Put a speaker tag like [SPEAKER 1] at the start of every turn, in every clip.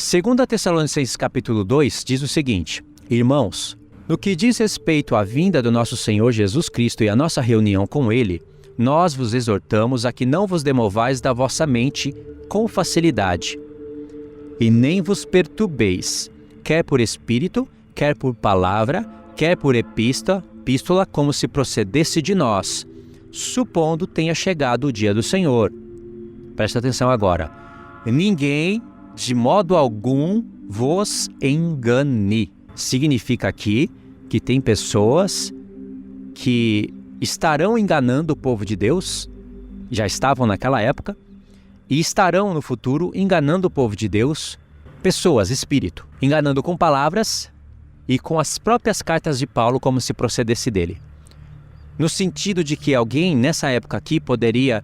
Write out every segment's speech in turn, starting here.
[SPEAKER 1] 2 Tessalonicenses capítulo 2 diz o seguinte: Irmãos, no que diz respeito à vinda do nosso Senhor Jesus Cristo e à nossa reunião com Ele, nós vos exortamos a que não vos demovais da vossa mente com facilidade, e nem vos perturbeis, quer por espírito, quer por palavra, quer por epístola, como se procedesse de nós, supondo tenha chegado o dia do Senhor. Presta atenção agora. Ninguém, de modo algum, vos engane. Significa aqui que tem pessoas que estarão enganando o povo de Deus, já estavam naquela época, e estarão no futuro enganando o povo de Deus, pessoas, espírito, enganando com palavras e com as próprias cartas de Paulo como se procedesse dele. No sentido de que alguém nessa época aqui poderia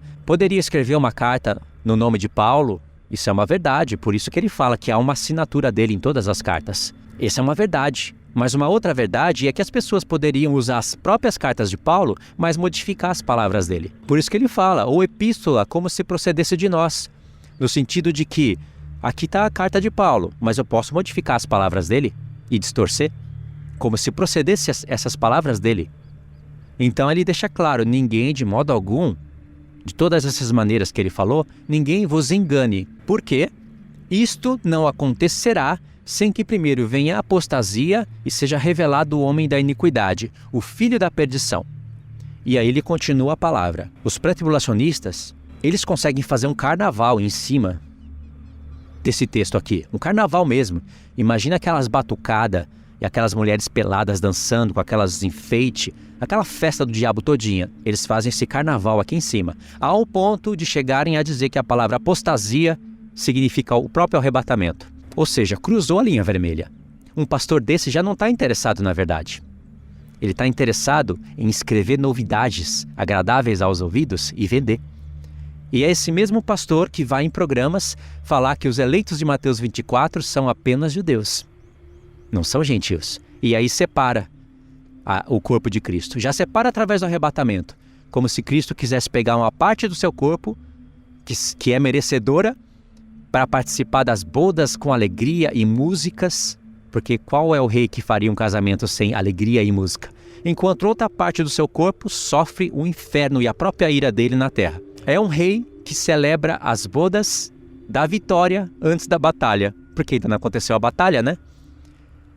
[SPEAKER 1] escrever uma carta no nome de Paulo. Isso é uma verdade, por isso que ele fala que há uma assinatura dele em todas as cartas. Essa é uma verdade. Mas uma outra verdade é que as pessoas poderiam usar as próprias cartas de Paulo, mas modificar as palavras dele. Por isso que ele fala, ou epístola, como se procedesse de nós. No sentido de que, aqui está a carta de Paulo, mas eu posso modificar as palavras dele e distorcer, como se procedesse essas palavras dele. Então ele deixa claro, ninguém de modo algum, de todas essas maneiras que ele falou, ninguém vos engane. Por quê? Isto não acontecerá sem que primeiro venha a apostasia e seja revelado o homem da iniquidade, o filho da perdição. E aí ele continua a palavra. Os pré-tribulacionistas, eles conseguem fazer um carnaval em cima desse texto aqui. Um carnaval mesmo. Imagina aquelas batucadas e aquelas mulheres peladas dançando com aquelas enfeites, aquela festa do diabo todinha. Eles fazem esse carnaval aqui em cima, ao ponto de chegarem a dizer que a palavra apostasia significa o próprio arrebatamento. Ou seja, cruzou a linha vermelha. Um pastor desse já não está interessado na verdade. Ele está interessado em escrever novidades agradáveis aos ouvidos e vender. E é esse mesmo pastor que vai em programas falar que os eleitos de Mateus 24 são apenas judeus. Não são gentios. E aí separa o corpo de Cristo. Já separa através do arrebatamento. Como se Cristo quisesse pegar uma parte do seu corpo, que é merecedora, para participar das bodas com alegria e músicas, porque qual é o rei que faria um casamento sem alegria e música? Enquanto outra parte do seu corpo sofre o inferno e a própria ira dele na terra. É um rei que celebra as bodas da vitória antes da batalha, porque ainda não aconteceu a batalha, né?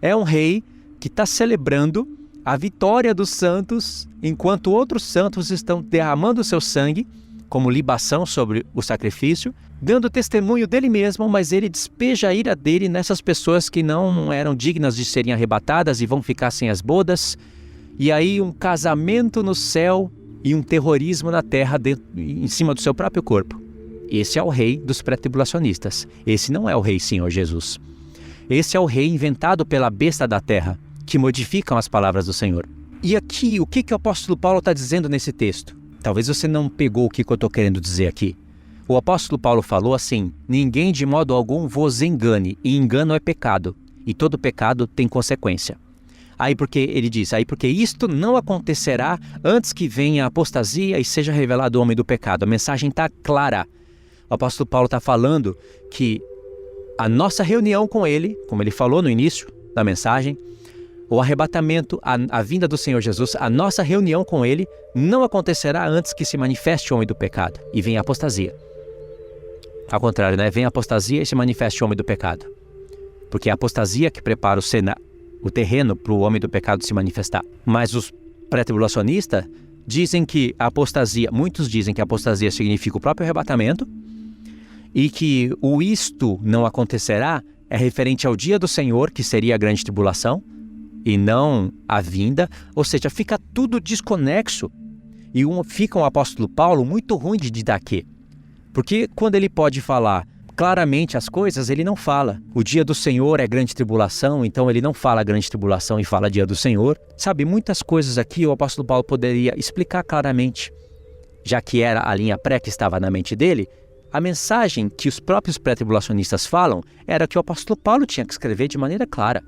[SPEAKER 1] É um rei que está celebrando a vitória dos santos, enquanto outros santos estão derramando o seu sangue como libação sobre o sacrifício, dando testemunho dele mesmo, mas ele despeja a ira dele nessas pessoas que não eram dignas de serem arrebatadas e vão ficar sem as bodas. E aí um casamento no céu e um terrorismo na terra em cima do seu próprio corpo. Esse é o rei dos pré-tribulacionistas. Esse não é o rei Senhor Jesus. Esse é o rei inventado pela besta da terra, que modificam as palavras do Senhor. E aqui, o que o apóstolo Paulo está dizendo nesse texto? Talvez você não pegou o que eu estou querendo dizer aqui. O apóstolo Paulo falou assim: ninguém de modo algum vos engane, e engano é pecado, e todo pecado tem consequência. Aí porque ele diz, porque isto não acontecerá antes que venha a apostasia e seja revelado o homem do pecado. A mensagem está clara. O apóstolo Paulo está falando que a nossa reunião com ele, como ele falou no início da mensagem, o arrebatamento, a vinda do Senhor Jesus, a nossa reunião com ele não acontecerá antes que se manifeste o homem do pecado e venha a apostasia. Ao contrário, né? Vem a apostasia e se manifeste o homem do pecado. Porque é a apostasia que prepara o terreno para o homem do pecado se manifestar. Mas os pré-tribulacionistas dizem que a apostasia, muitos dizem que a apostasia significa o próprio arrebatamento e que o isto não acontecerá é referente ao dia do Senhor, que seria a grande tribulação, e não a vinda, ou seja, fica tudo desconexo. E fica um apóstolo Paulo muito ruim de didaquê. Porque quando ele pode falar claramente as coisas, ele não fala. O dia do Senhor é grande tribulação, então ele não fala grande tribulação e fala dia do Senhor. Sabe, muitas coisas aqui o apóstolo Paulo poderia explicar claramente. Já que era a linha pré que estava na mente dele, a mensagem que os próprios pré-tribulacionistas falam era que o apóstolo Paulo tinha que escrever de maneira clara.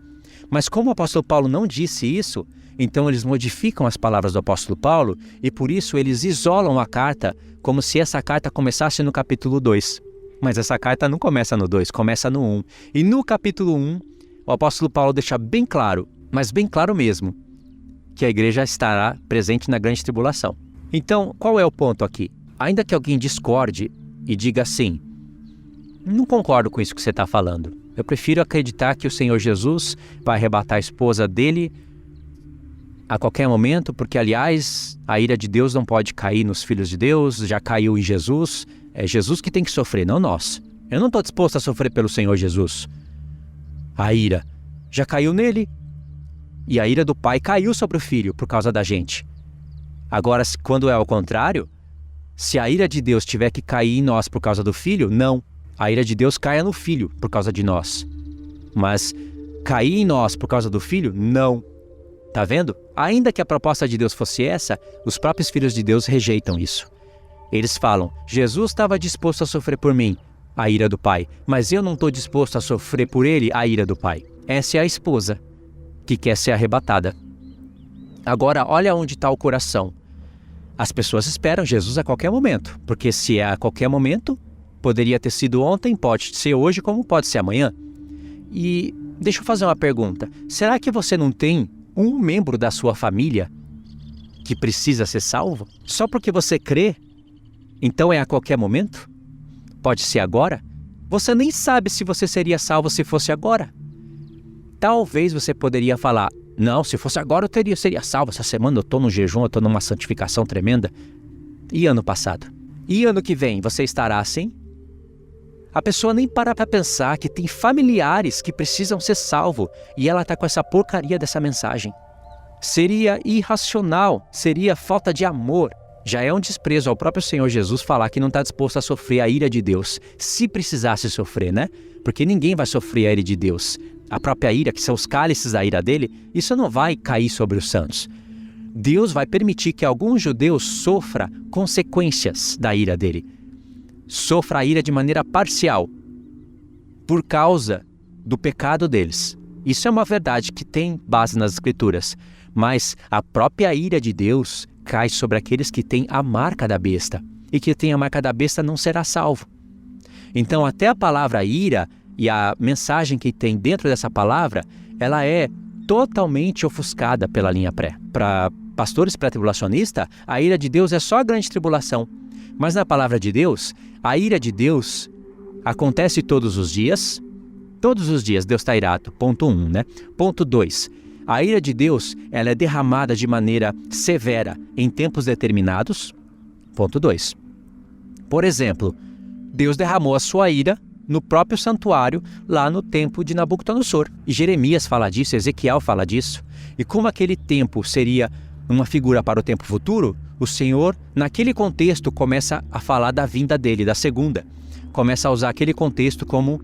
[SPEAKER 1] Mas como o apóstolo Paulo não disse isso, então eles modificam as palavras do apóstolo Paulo e por isso eles isolam a carta como se essa carta começasse no capítulo 2. Mas essa carta não começa no 2, começa no 1. E no capítulo 1, o apóstolo Paulo deixa bem claro, mas bem claro mesmo, que a igreja estará presente na grande tribulação. Então, qual é o ponto aqui? Ainda que alguém discorde e diga assim, não concordo com isso que você está falando. Eu prefiro acreditar que o Senhor Jesus vai arrebatar a esposa dele a qualquer momento, porque, aliás, a ira de Deus não pode cair nos filhos de Deus, já caiu em Jesus. É Jesus que tem que sofrer, não nós. Eu não estou disposto a sofrer pelo Senhor Jesus. A ira já caiu nele. E a ira do pai caiu sobre o filho por causa da gente. Agora, quando é ao contrário, se a ira de Deus tiver que cair em nós por causa do filho, não. A ira de Deus caia no filho por causa de nós. Mas cair em nós por causa do filho, não. Tá vendo? Ainda que a proposta de Deus fosse essa, os próprios filhos de Deus rejeitam isso. Eles falam, Jesus estava disposto a sofrer por mim, a ira do pai, mas eu não estou disposto a sofrer por ele, a ira do pai. Essa é a esposa que quer ser arrebatada. Agora, olha onde está o coração. As pessoas esperam Jesus a qualquer momento, porque se é a qualquer momento, poderia ter sido ontem, pode ser hoje, como pode ser amanhã. E deixa eu fazer uma pergunta. Será que você não tem um membro da sua família que precisa ser salvo? Só porque você crê, então é a qualquer momento? Pode ser agora? Você nem sabe se você seria salvo se fosse agora. Talvez você poderia falar, não, se fosse agora eu seria salvo. Essa semana eu estou no jejum, eu estou numa santificação tremenda. E ano passado? E ano que vem, você estará assim? A pessoa nem para pensar que tem familiares que precisam ser salvos e ela está com essa porcaria dessa mensagem. Seria irracional, seria falta de amor. Já é um desprezo ao próprio Senhor Jesus falar que não está disposto a sofrer a ira de Deus, se precisasse sofrer, né? Porque ninguém vai sofrer a ira de Deus. A própria ira, que são os cálices da ira dele, isso não vai cair sobre os santos. Deus vai permitir que algum judeu sofra consequências da ira dele. Sofra a ira de maneira parcial, por causa do pecado deles. Isso é uma verdade que tem base nas Escrituras, mas a própria ira de Deus cai sobre aqueles que têm a marca da besta, e que tem a marca da besta não será salvo. Então até a palavra ira e a mensagem que tem dentro dessa palavra, ela é totalmente ofuscada pela linha pré. Para pastores pré-tribulacionistas, a ira de Deus é só a grande tribulação. Mas na palavra de Deus, a ira de Deus acontece todos os dias. Todos os dias Deus está irado. Ponto 1, né? Ponto 2. A ira de Deus, ela é derramada de maneira severa em tempos determinados. Ponto 2. Por exemplo, Deus derramou a sua ira no próprio santuário, lá no tempo de Nabucodonosor. E Jeremias fala disso, Ezequiel fala disso. E como aquele tempo seria uma figura para o tempo futuro, o Senhor, naquele contexto, começa a falar da vinda dele, da segunda. Começa a usar aquele contexto como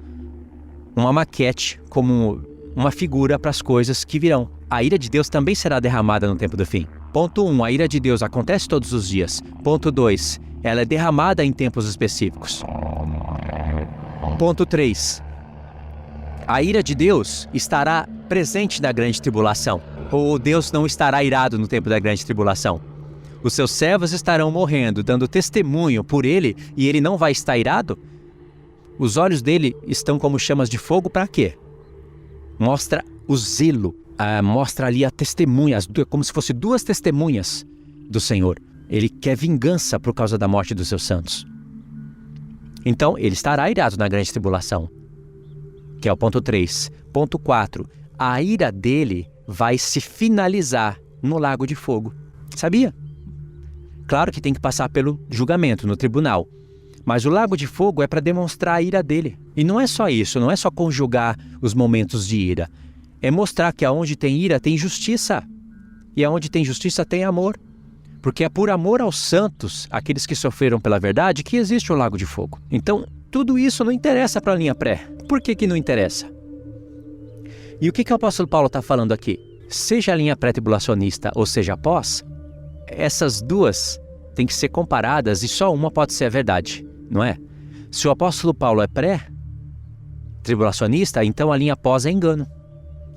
[SPEAKER 1] uma maquete, como uma figura para as coisas que virão. A ira de Deus também será derramada no tempo do fim. Ponto 1, a ira de Deus acontece todos os dias. Ponto 2, ela é derramada em tempos específicos. Ponto 3, a ira de Deus estará presente na grande tribulação. Ou Deus não estará irado no tempo da grande tribulação. Os seus servos estarão morrendo, dando testemunho por ele, e ele não vai estar irado? Os olhos dele estão como chamas de fogo para quê? Mostra o zelo, mostra ali a testemunha, como se fossem duas testemunhas do Senhor. Ele quer vingança por causa da morte dos seus santos. Então, ele estará irado na grande tribulação, que é o ponto 3. Ponto 4, a ira dele vai se finalizar no lago de fogo. Sabia? Claro que tem que passar pelo julgamento, no tribunal. Mas o lago de fogo é para demonstrar a ira dele. E não é só isso, não é só conjugar os momentos de ira. É mostrar que aonde tem ira tem justiça. E aonde tem justiça tem amor. Porque é por amor aos santos, aqueles que sofreram pela verdade, que existe o lago de fogo. Então, tudo isso não interessa para a linha pré. Por que não interessa? E o que o apóstolo Paulo está falando aqui? Seja a linha pré-tribulacionista ou seja a pós, essas duas têm que ser comparadas e só uma pode ser a verdade, não é? Se o apóstolo Paulo é pré-tribulacionista, então a linha pós é engano.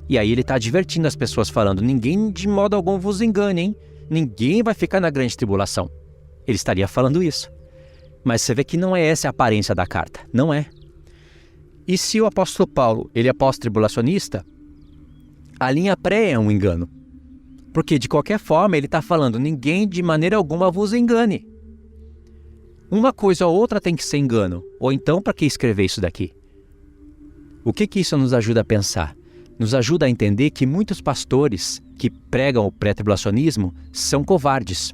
[SPEAKER 1] E aí ele está advertindo as pessoas falando, ninguém de modo algum vos engane, hein? Ninguém vai ficar na grande tribulação. Ele estaria falando isso. Mas você vê que não é essa a aparência da carta. Não é. E se o apóstolo Paulo, ele é pós-tribulacionista, a linha pré é um engano. Porque, de qualquer forma, ele está falando, ninguém de maneira alguma vos engane. Uma coisa ou outra tem que ser engano. Ou então, para que escrever isso daqui? O que isso nos ajuda a pensar? Nos ajuda a entender que muitos pastores que pregam o pré-tribulacionismo são covardes.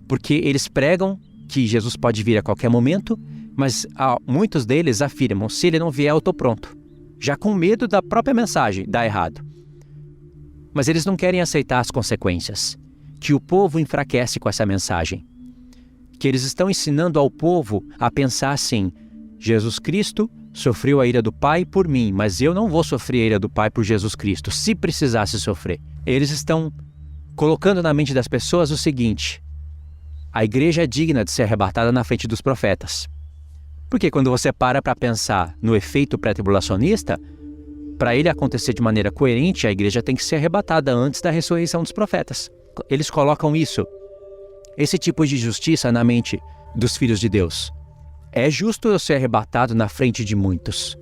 [SPEAKER 1] Porque eles pregam que Jesus pode vir a qualquer momento, mas muitos deles afirmam, se ele não vier, eu estou pronto. Já com medo da própria mensagem dar errado. Mas eles não querem aceitar as consequências, que o povo enfraquece com essa mensagem. Que eles estão ensinando ao povo a pensar assim, Jesus Cristo sofreu a ira do Pai por mim, mas eu não vou sofrer a ira do Pai por Jesus Cristo, se precisasse sofrer. Eles estão colocando na mente das pessoas o seguinte, a igreja é digna de ser arrebatada na frente dos profetas. Porque quando você para pensar no efeito pré-tribulacionista, para ele acontecer de maneira coerente, a igreja tem que ser arrebatada antes da ressurreição dos profetas. Eles colocam isso, esse tipo de justiça na mente dos filhos de Deus. É justo eu ser arrebatado na frente de muitos,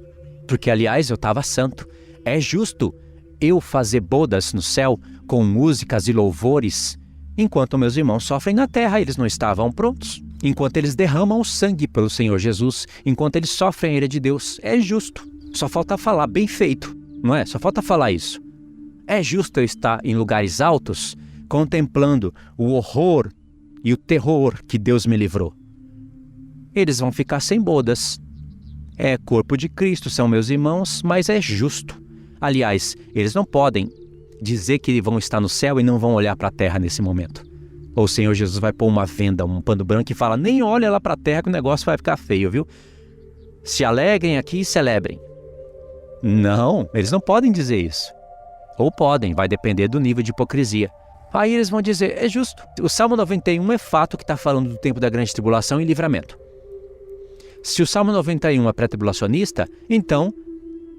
[SPEAKER 1] porque aliás eu estava santo. É justo eu fazer bodas no céu com músicas e louvores, enquanto meus irmãos sofrem na terra, eles não estavam prontos. Enquanto eles derramam o sangue pelo Senhor Jesus, enquanto eles sofrem a ira de Deus, é justo. Só falta falar bem feito, não é? Só falta falar isso. É justo eu estar em lugares altos, contemplando o horror e o terror que Deus me livrou. Eles vão ficar sem bodas. É corpo de Cristo, são meus irmãos, mas é justo. Aliás, eles não podem dizer que vão estar no céu e não vão olhar para a terra nesse momento. Ou o Senhor Jesus vai pôr uma venda, um pano branco e fala, nem olha lá para a terra que o negócio vai ficar feio, viu? Se alegrem aqui e celebrem. Não, eles não podem dizer isso. Ou podem, vai depender do nível de hipocrisia. Aí eles vão dizer, é justo. O Salmo 91 é fato que está falando do tempo da grande tribulação e livramento. Se o Salmo 91 é pré-tribulacionista, então,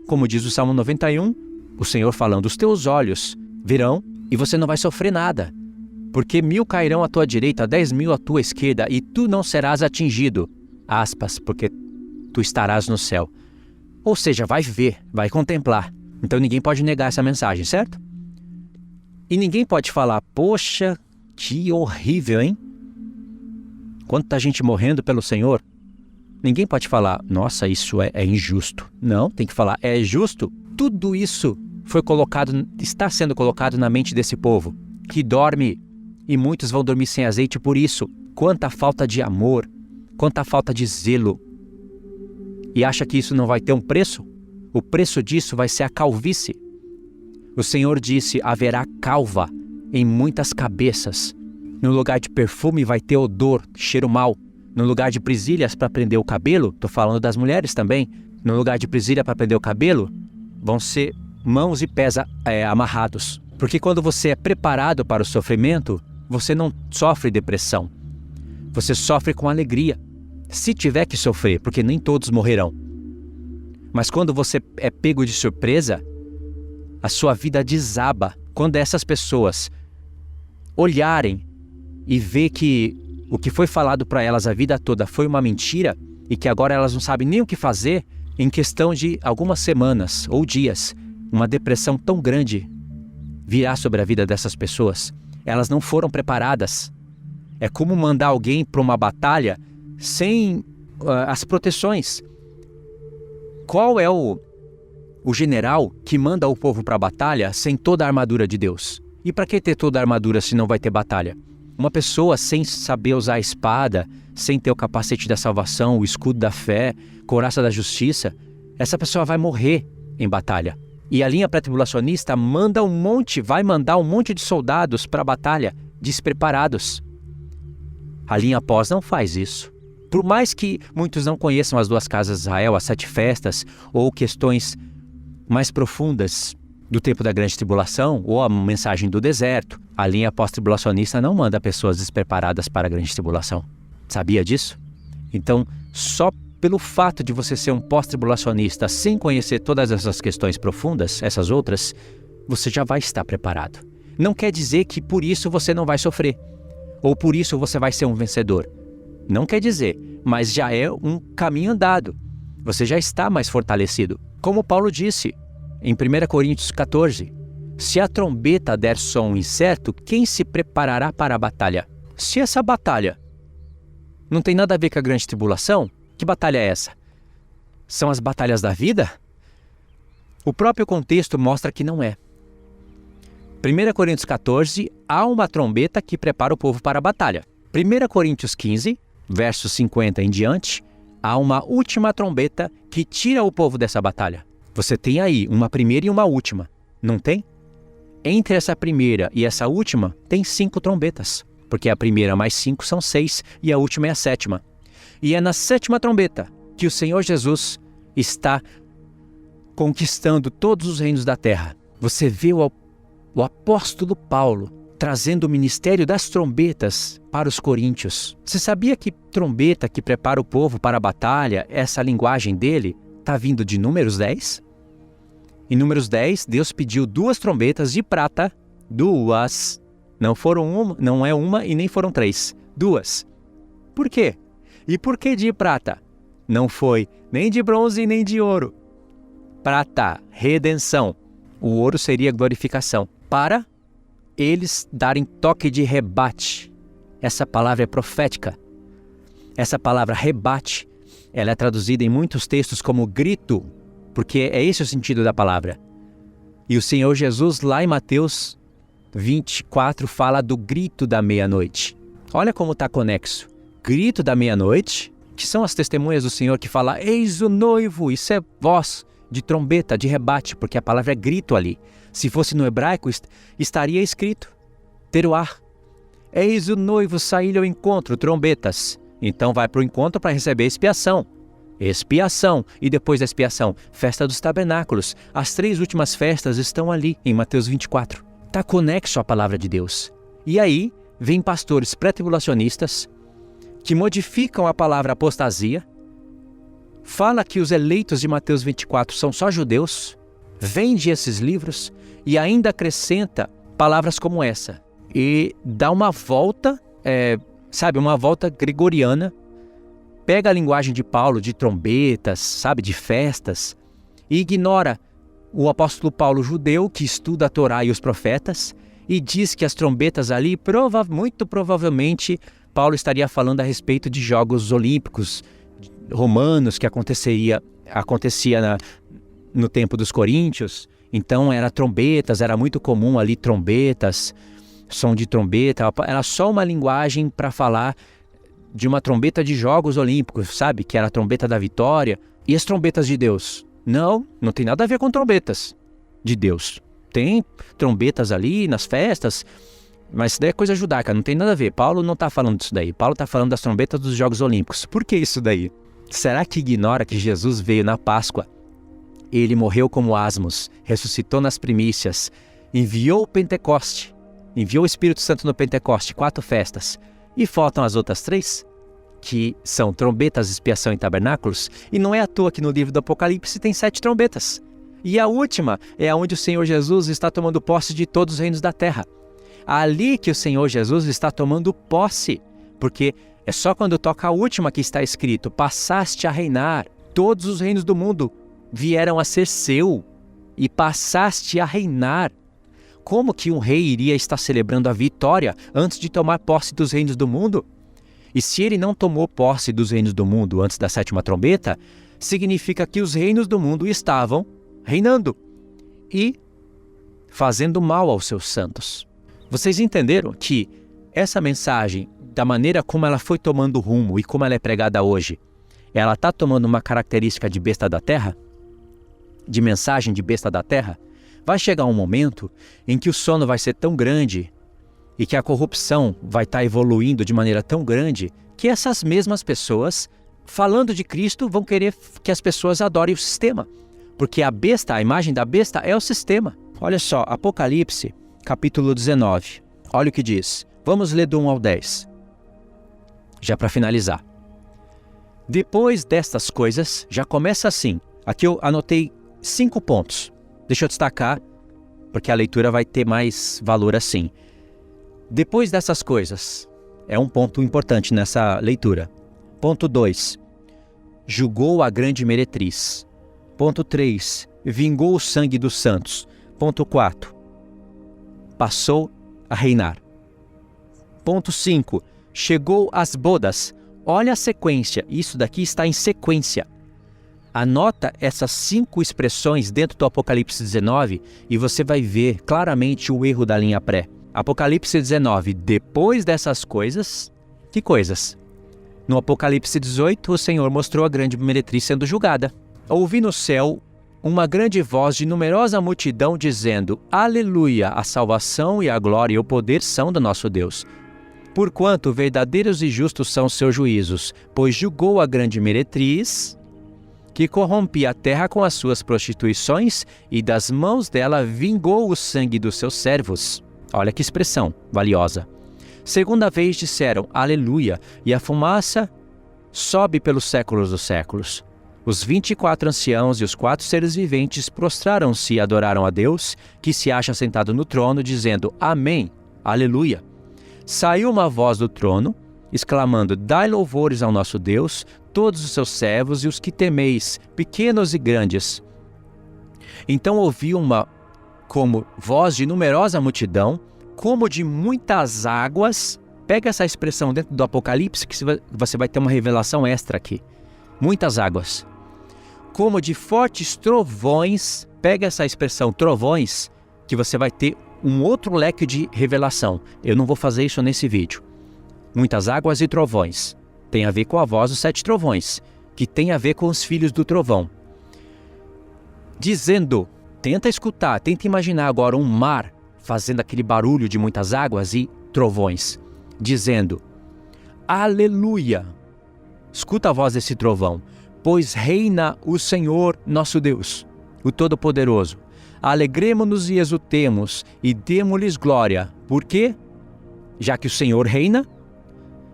[SPEAKER 1] como diz o Salmo 91, o Senhor falando, os teus olhos virão e você não vai sofrer nada. Porque 1000 cairão à tua direita, 10.000 à tua esquerda, e tu não serás atingido. Aspas, porque tu estarás no céu. Ou seja, vai ver, vai contemplar. Então ninguém pode negar essa mensagem, certo? E ninguém pode falar, poxa, que horrível, hein? Quanta gente morrendo pelo Senhor. Ninguém pode falar, nossa, isso é injusto. Não, tem que falar, é justo. Tudo isso foi colocado, está sendo colocado na mente desse povo, que dorme, e muitos vão dormir sem azeite por isso. Quanta falta de amor, quanta falta de zelo. E acha que isso não vai ter um preço? O preço disso vai ser a calvície. O Senhor disse, haverá calva em muitas cabeças. No lugar de perfume vai ter odor, cheiro mau. No lugar de presilhas para prender o cabelo, estou falando das mulheres também, no lugar de presilha para prender o cabelo, vão ser mãos e pés amarrados. Porque quando você é preparado para o sofrimento, você não sofre depressão. Você sofre com alegria. Se tiver que sofrer, porque nem todos morrerão. Mas quando você é pego de surpresa, a sua vida desaba. Quando essas pessoas olharem e ver que o que foi falado para elas a vida toda foi uma mentira e que agora elas não sabem nem o que fazer, em questão de algumas semanas ou dias, uma depressão tão grande virá sobre a vida dessas pessoas. Elas não foram preparadas. É como mandar alguém para uma batalha sem as proteções. Qual é o general que manda o povo para a batalha sem toda a armadura de Deus? E para que ter toda a armadura se não vai ter batalha? Uma pessoa sem saber usar a espada, sem ter o capacete da salvação, o escudo da fé, couraça da justiça, essa pessoa vai morrer em batalha. E a linha pré-tribulacionista vai mandar um monte de soldados para a batalha, despreparados. A linha pós não faz isso. Por mais que muitos não conheçam as 2 casas de Israel, as 7 festas, ou questões mais profundas do tempo da grande tribulação, ou a mensagem do deserto, a linha pós-tribulacionista não manda pessoas despreparadas para a grande tribulação. Sabia disso? Então, só pelo fato de você ser um pós-tribulacionista sem conhecer todas essas questões profundas, essas outras, você já vai estar preparado. Não quer dizer que por isso você não vai sofrer, ou por isso você vai ser um vencedor. Não quer dizer, mas já é um caminho andado. Você já está mais fortalecido. Como Paulo disse em 1 Coríntios 14, se a trombeta der som incerto, quem se preparará para a batalha? Se essa batalha não tem nada a ver com a grande tribulação, que batalha é essa? São as batalhas da vida? O próprio contexto mostra que não é. 1 Coríntios 14, há uma trombeta que prepara o povo para a batalha. 1 Coríntios 15, versos 50 em diante, há uma última trombeta que tira o povo dessa batalha. Você tem aí uma primeira e uma última, não tem? Entre essa primeira e essa última, tem 5 trombetas, porque a primeira mais 5 são 6 e a última é a 7ª. E é na 7ª trombeta que o Senhor Jesus está conquistando todos os reinos da terra. Você vê o apóstolo Paulo trazendo o ministério das trombetas para os coríntios. Você sabia que trombeta que prepara o povo para a batalha, essa linguagem dele, está vindo de Números 10? Em Números 10, Deus pediu 2 trombetas de prata, 2. Não é uma e nem foram 3, 2. Por quê? E por que de prata? Não foi nem de bronze nem de ouro. Prata, redenção. O ouro seria glorificação. Para eles darem toque de rebate. Essa palavra é profética. Essa palavra rebate, ela é traduzida em muitos textos como grito, porque é esse o sentido da palavra. E o Senhor Jesus, lá em Mateus 24, fala do grito da meia-noite. Olha como está conexo. Grito da meia-noite, que são as testemunhas do Senhor que fala, eis o noivo, isso é voz de trombeta, de rebate, porque a palavra é grito ali. Se fosse no hebraico, estaria escrito, teruah. Eis o noivo sair ao encontro, trombetas. Então vai para o encontro para receber expiação. Expiação. E depois da expiação, festa dos tabernáculos. As 3 últimas festas estão ali, em Mateus 24. Está conexo à palavra de Deus. E aí, vem pastores pré-tribulacionistas que modificam a palavra apostasia, fala que os eleitos de Mateus 24 são só judeus, vende esses livros e ainda acrescenta palavras como essa. E dá uma volta, uma volta gregoriana, pega a linguagem de Paulo, de trombetas, de festas, e ignora o apóstolo Paulo judeu, que estuda a Torá e os profetas, e diz que as trombetas ali, muito provavelmente, Paulo estaria falando a respeito de Jogos Olímpicos romanos que acontecia no tempo dos coríntios. Então era trombetas, era muito comum ali trombetas, som de trombeta, era só uma linguagem para falar de uma trombeta de Jogos Olímpicos, que era a trombeta da vitória. E as trombetas de Deus? Não tem nada a ver com trombetas de Deus. Tem trombetas ali nas festas, mas isso daí é coisa judaica, não tem nada a ver. Paulo não está falando disso daí. Paulo está falando das trombetas dos Jogos Olímpicos. Por que isso daí? Será que ignora que Jesus veio na Páscoa? Ele morreu como asmos, ressuscitou nas primícias, enviou o Pentecoste, enviou o Espírito Santo no Pentecoste, 4 festas. E faltam as outras 3, que são trombetas, expiação e tabernáculos. E não é à toa que no livro do Apocalipse tem 7 trombetas. E a última é onde o Senhor Jesus está tomando posse de todos os reinos da terra. Ali que o Senhor Jesus está tomando posse, porque é só quando toca a última que está escrito, passaste a reinar, todos os reinos do mundo vieram a ser seu, e passaste a reinar. Como que um rei iria estar celebrando a vitória antes de tomar posse dos reinos do mundo? E se ele não tomou posse dos reinos do mundo antes da 7ª trombeta, significa que os reinos do mundo estavam reinando e fazendo mal aos seus santos. Vocês entenderam que essa mensagem, da maneira como ela foi tomando rumo e como ela é pregada hoje, ela está tomando uma característica de besta da terra? De mensagem de besta da terra? Vai chegar um momento em que o sono vai ser tão grande e que a corrupção vai estar evoluindo de maneira tão grande que essas mesmas pessoas, falando de Cristo, vão querer que as pessoas adorem o sistema. Porque a besta, a imagem da besta é o sistema. Olha só, Apocalipse, capítulo 19. Olha o que diz. Vamos ler do 1 ao 10. Já para finalizar. Depois destas coisas, já começa assim. Aqui eu anotei 5 pontos. Deixa eu destacar, porque a leitura vai ter mais valor assim. Depois dessas coisas, é um ponto importante nessa leitura. Ponto 2. Julgou a grande meretriz. Ponto 3. Vingou o sangue dos santos. Ponto 4. Passou a reinar. Ponto 5. Chegou às bodas. Olha a sequência. Isso daqui está em sequência. Anota essas 5 expressões dentro do Apocalipse 19 e você vai ver claramente o erro da linha pré. Apocalipse 19. Depois dessas coisas... Que coisas? No Apocalipse 18, o Senhor mostrou a grande meretriz sendo julgada. Ouvi no céu uma grande voz de numerosa multidão dizendo: Aleluia! A salvação e a glória e o poder são do nosso Deus. Porquanto verdadeiros e justos são seus juízos, pois julgou a grande meretriz, que corrompia a terra com as suas prostituições, e das mãos dela vingou o sangue dos seus servos. Olha que expressão valiosa. Segunda vez disseram, Aleluia, e a fumaça sobe pelos séculos dos séculos. Os 24 anciãos e os 4 seres viventes prostraram-se e adoraram a Deus, que se acha sentado no trono, dizendo, Amém, Aleluia. Saiu uma voz do trono, exclamando, Dai louvores ao nosso Deus, todos os seus servos e os que temeis, pequenos e grandes. Então ouvi uma como voz de numerosa multidão, como de muitas águas. Pega essa expressão dentro do Apocalipse que você vai ter uma revelação extra aqui. Muitas águas. Como de fortes trovões. Pega essa expressão trovões que você vai ter um outro leque de revelação. Eu não vou fazer isso nesse vídeo. Muitas águas e trovões. Tem a ver com a voz dos 7 trovões, que tem a ver com os filhos do trovão. Dizendo, tenta escutar, tenta imaginar agora um mar fazendo aquele barulho de muitas águas e trovões, dizendo, Aleluia! Escuta a voz desse trovão, pois reina o Senhor nosso Deus, o Todo-Poderoso. Alegremo-nos e exultemos e demo-lhes glória. Por quê? Já que o Senhor reina,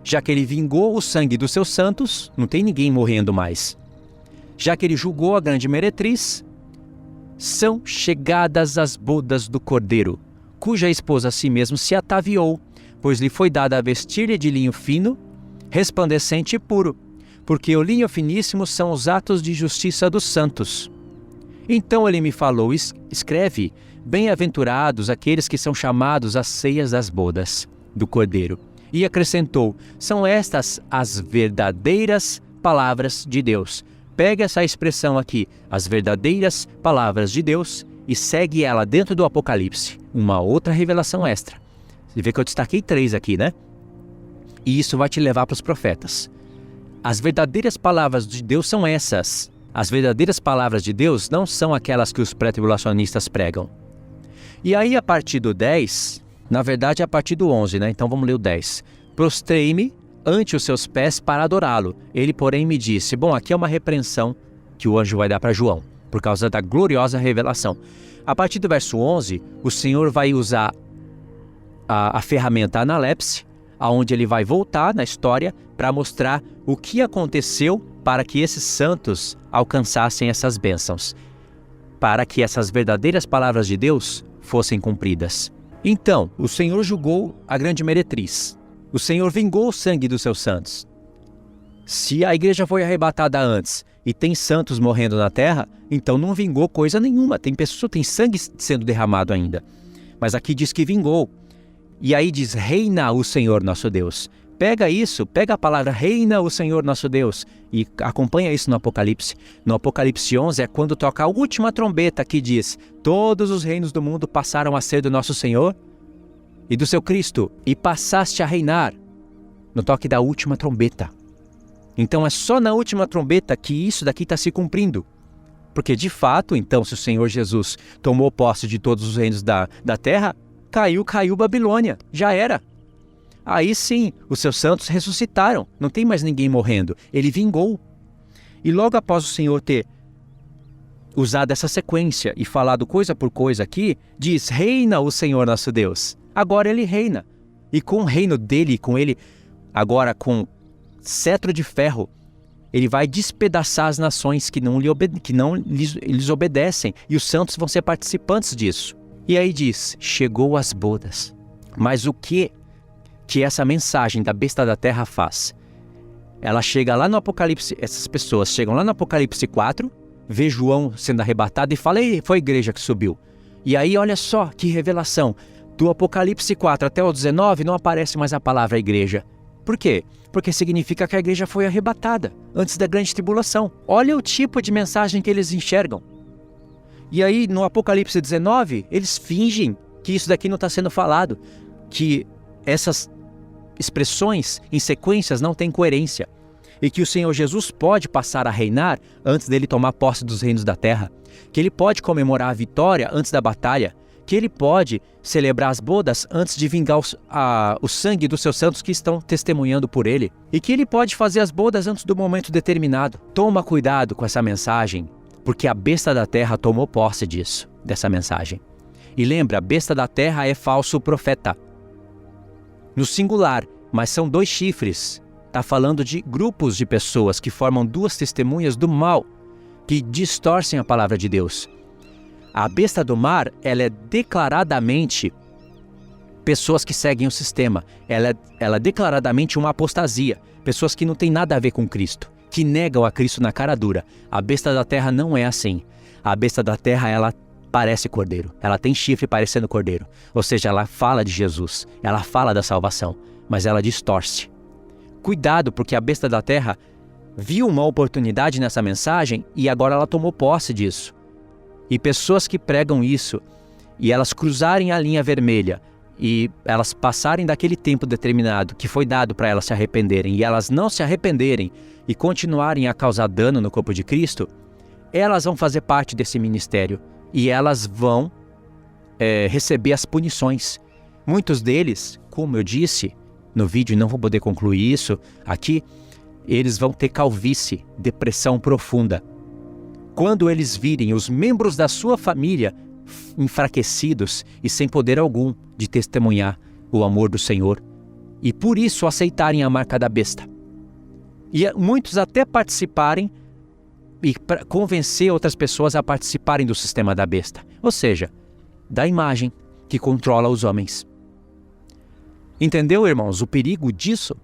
[SPEAKER 1] já que ele vingou o sangue dos seus santos, não tem ninguém morrendo mais. Já que ele julgou a grande meretriz, são chegadas as bodas do Cordeiro, cuja esposa a si mesmo se ataviou, pois lhe foi dada a vestir-lhe de linho fino, resplandecente e puro, porque o linho finíssimo são os atos de justiça dos santos. Então ele me falou, escreve, bem-aventurados aqueles que são chamados às ceias das bodas do Cordeiro. E acrescentou, são estas as verdadeiras palavras de Deus. Pega essa expressão aqui, as verdadeiras palavras de Deus, e segue ela dentro do Apocalipse. Uma outra revelação extra. Você vê que eu destaquei 3 aqui, né? E isso vai te levar para os profetas. As verdadeiras palavras de Deus são essas. As verdadeiras palavras de Deus não são aquelas que os pré-tribulacionistas pregam. E aí, a partir do 10, na verdade, a partir do 11, né? Então vamos ler o 10. Prostrei-me ante os seus pés para adorá-lo. Ele, porém, me disse, bom, aqui é uma repreensão que o anjo vai dar para João, por causa da gloriosa revelação. A partir do verso 11, o Senhor vai usar a ferramenta analepse, onde ele vai voltar na história para mostrar o que aconteceu para que esses santos alcançassem essas bênçãos, para que essas verdadeiras palavras de Deus fossem cumpridas. Então, o Senhor julgou a grande meretriz. O Senhor vingou o sangue dos seus santos. Se a igreja foi arrebatada antes e tem santos morrendo na terra, então não vingou coisa nenhuma. Tem sangue sendo derramado ainda. Mas aqui diz que vingou. E aí diz, reina o Senhor nosso Deus. Pega isso, pega a palavra reina o Senhor nosso Deus e acompanha isso no Apocalipse. No Apocalipse 11 é quando toca a última trombeta que diz, todos os reinos do mundo passaram a ser do nosso Senhor e do seu Cristo, e passaste a reinar, no toque da última trombeta. Então é só na última trombeta que isso daqui está se cumprindo. Porque de fato, então, se o Senhor Jesus tomou posse de todos os reinos da terra, caiu Babilônia, já era. Aí sim, os seus santos ressuscitaram, não tem mais ninguém morrendo, ele vingou. E logo após o Senhor ter usado essa sequência e falado coisa por coisa aqui, diz, reina o Senhor nosso Deus. Agora ele reina. E com o reino dele, com ele, agora com cetro de ferro, ele vai despedaçar as nações que não lhes obedecem. E os santos vão ser participantes disso. E aí diz, chegou às bodas. Mas o que essa mensagem da besta da terra faz? ela chega lá no Apocalipse, essas pessoas chegam lá no Apocalipse 4, vê João sendo arrebatado e fala, ei, foi a igreja que subiu. E aí olha só que revelação, do Apocalipse 4 até o 19 não aparece mais a palavra igreja. Por quê? Porque significa que a igreja foi arrebatada antes da grande tribulação. Olha o tipo de mensagem que eles enxergam. E aí no Apocalipse 19, eles fingem que isso daqui não está sendo falado, que essas expressões em sequências não têm coerência e que o Senhor Jesus pode passar a reinar antes dele tomar posse dos reinos da terra, que ele pode comemorar a vitória antes da batalha, que ele pode celebrar as bodas antes de vingar o sangue dos seus santos que estão testemunhando por ele, e que ele pode fazer as bodas antes do momento determinado. Toma cuidado com essa mensagem, porque a besta da terra tomou posse dessa mensagem. E lembra, a besta da terra é falso profeta. No singular, mas são 2 chifres. Está falando de grupos de pessoas que formam 2 testemunhas do mal, que distorcem a palavra de Deus. A besta do mar, ela é declaradamente pessoas que seguem o sistema. Ela é declaradamente uma apostasia. Pessoas que não têm nada a ver com Cristo, que negam a Cristo na cara dura. A besta da terra não é assim. A besta da terra, ela parece cordeiro. Ela tem chifre parecendo cordeiro. Ou seja, ela fala de Jesus. Ela fala da salvação, mas ela distorce. Cuidado, porque a besta da terra viu uma oportunidade nessa mensagem e agora ela tomou posse disso. E pessoas que pregam isso, e elas cruzarem a linha vermelha, e elas passarem daquele tempo determinado que foi dado para elas se arrependerem, e elas não se arrependerem e continuarem a causar dano no corpo de Cristo, elas vão fazer parte desse ministério, e elas vão receber as punições. Muitos deles, como eu disse no vídeo, e não vou poder concluir isso aqui, eles vão ter calvície, depressão profunda. Quando eles virem os membros da sua família enfraquecidos e sem poder algum de testemunhar o amor do Senhor, e por isso aceitarem a marca da besta. E muitos até participarem e convencer outras pessoas a participarem do sistema da besta, ou seja, da imagem que controla os homens. Entendeu, irmãos, o perigo disso?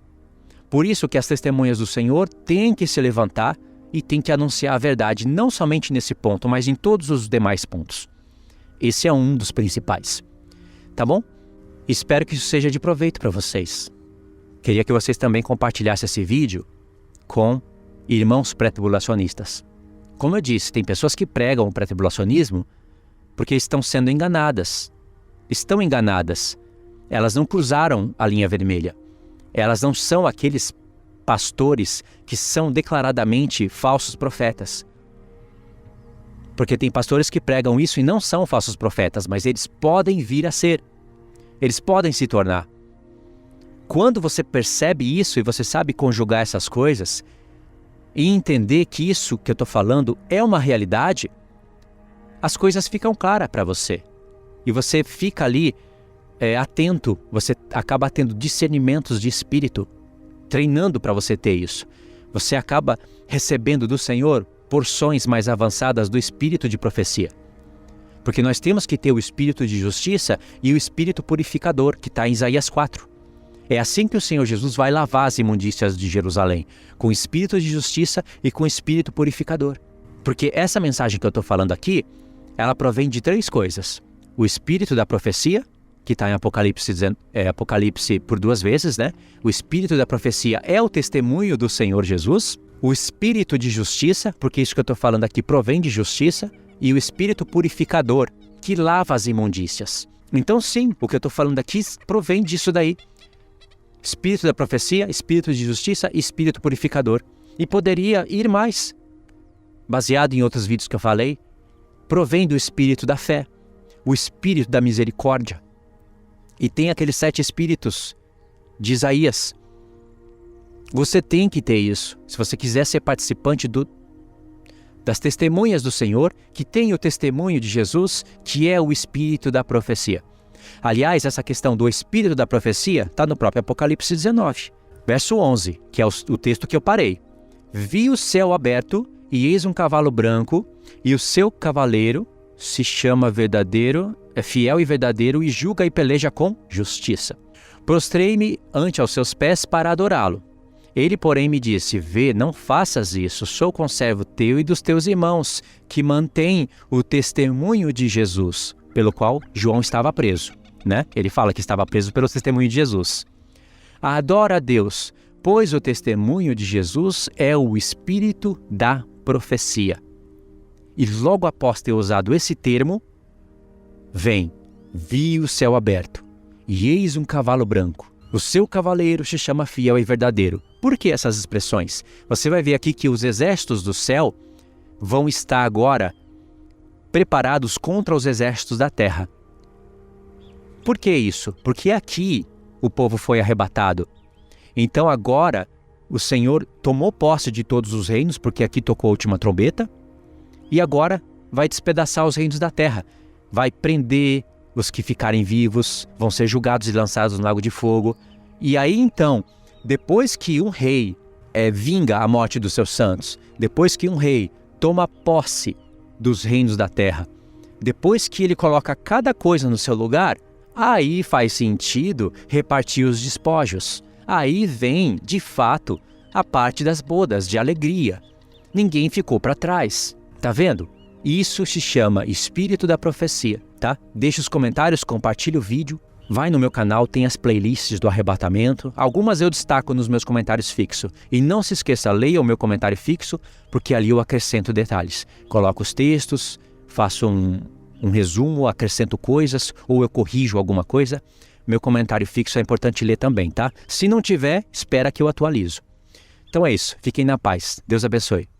[SPEAKER 1] Por isso que as testemunhas do Senhor têm que se levantar e têm que anunciar a verdade, não somente nesse ponto, mas em todos os demais pontos. Esse é um dos principais. Tá bom? Espero que isso seja de proveito para vocês. Queria que vocês também compartilhassem esse vídeo com irmãos pré-tribulacionistas. Como eu disse, tem pessoas que pregam o pré-tribulacionismo porque estão sendo enganadas. Estão enganadas. Elas não cruzaram a linha vermelha. Elas não são aqueles pastores que são declaradamente falsos profetas. Porque tem pastores que pregam isso e não são falsos profetas, mas eles podem vir a ser. Eles podem se tornar. Quando você percebe isso e você sabe conjugar essas coisas e entender que isso que eu estou falando é uma realidade, as coisas ficam claras para você. E você fica ali atento, você acaba tendo discernimentos de espírito, treinando para você ter isso. Você acaba recebendo do Senhor porções mais avançadas do espírito de profecia. Porque nós temos que ter o espírito de justiça e o espírito purificador, que está em Isaías 4. É assim que o Senhor Jesus vai lavar as imundícias de Jerusalém, com espírito de justiça e com espírito purificador. Porque essa mensagem que eu estou falando aqui, ela provém de 3 coisas. O espírito da profecia, que está em Apocalipse por 2 vezes, né? O espírito da profecia é o testemunho do Senhor Jesus. O espírito de justiça, porque isso que eu estou falando aqui provém de justiça. E o espírito purificador, que lava as imundícias. Então sim, o que eu estou falando aqui provém disso daí. Espírito da profecia, espírito de justiça e espírito purificador. E poderia ir mais. Baseado em outros vídeos que eu falei, provém do espírito da fé, o espírito da misericórdia. E tem aqueles 7 espíritos de Isaías. Você tem que ter isso, se você quiser ser participante das testemunhas do Senhor, que tem o testemunho de Jesus, que é o espírito da profecia. Aliás, essa questão do espírito da profecia está no próprio Apocalipse 19, verso 11, que é o texto que eu parei. Vi o céu aberto, e eis um cavalo branco, e o seu cavaleiro se chama verdadeiro, é fiel e verdadeiro, e julga e peleja com justiça. Prostrei-me ante aos seus pés para adorá-lo. Ele, porém, me disse: vê, não faças isso, sou conservo teu e dos teus irmãos, que mantêm o testemunho de Jesus, pelo qual João estava preso, né? Ele fala que estava preso pelo testemunho de Jesus. Adora a Deus, pois o testemunho de Jesus é o espírito da profecia. E logo após ter usado esse termo, vem, vi o céu aberto, e eis um cavalo branco. O seu cavaleiro se chama Fiel e Verdadeiro. Por que essas expressões? Você vai ver aqui que os exércitos do céu vão estar agora preparados contra os exércitos da terra. Por que isso? Porque aqui o povo foi arrebatado. Então agora o Senhor tomou posse de todos os reinos, porque aqui tocou a última trombeta, e agora vai despedaçar os reinos da terra. Vai prender os que ficarem vivos, vão ser julgados e lançados no lago de fogo. E aí então, depois que um rei vinga a morte dos seus santos, depois que um rei toma posse dos reinos da terra, depois que ele coloca cada coisa no seu lugar, aí faz sentido repartir os despojos. Aí vem, de fato, a parte das bodas, de alegria. Ninguém ficou para trás. Tá vendo? Isso se chama espírito da profecia, tá? Deixa os comentários, compartilha o vídeo, vai no meu canal, tem as playlists do arrebatamento. Algumas eu destaco nos meus comentários fixos. E não se esqueça, leia o meu comentário fixo, porque ali eu acrescento detalhes. Coloco os textos, faço um resumo, acrescento coisas, ou eu corrijo alguma coisa. Meu comentário fixo é importante ler também, tá? Se não tiver, espera que eu atualizo. Então é isso, fiquem na paz. Deus abençoe.